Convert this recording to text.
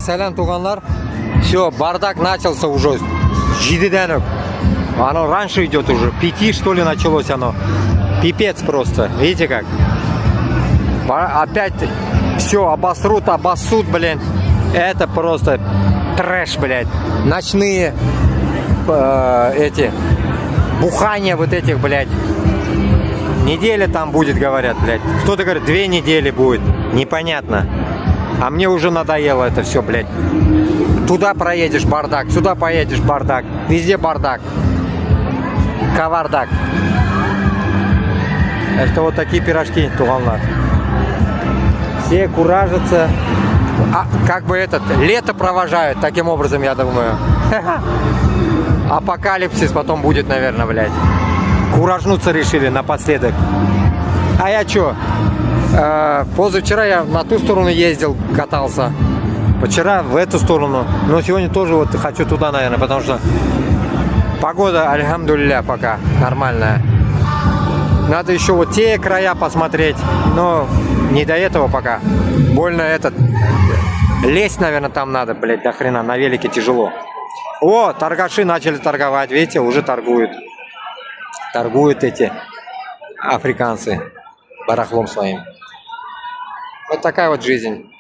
Selam туганlar. Все, бардак начался уже. Жидиденок. Оно раньше идет уже. 5 что ли началось оно. Пипец просто. Видите как? Опять все обосрут, обоссут, блин. Это просто трэш, блядь. Ночные эти бухания вот этих, блядь. Неделя там будет, говорят, блядь. Кто-то говорит, 2 недели будет. Непонятно. А мне уже надоело это все, блядь. Туда проедешь, бардак. Сюда поедешь, бардак. Везде бардак. Кавардак. Это вот такие пирожки, туганлар. Все куражатся. Как бы лето провожают, таким образом, я думаю. Апокалипсис потом будет, наверное, блядь. Куражнуться решили напоследок. А я чё? Позавчера я на ту сторону ездил, катался. Вчера в эту сторону. Но сегодня тоже вот хочу туда, наверное, потому что погода, альхамдулилля, пока нормальная. Надо еще вот те края посмотреть. Но не до этого пока. Больно лезть, наверное, там надо, блядь, до хрена. На велике тяжело. О, торгаши начали торговать. Видите, уже торгуют. Торгуют эти африканцы барахлом своим. Вот такая вот жизнь.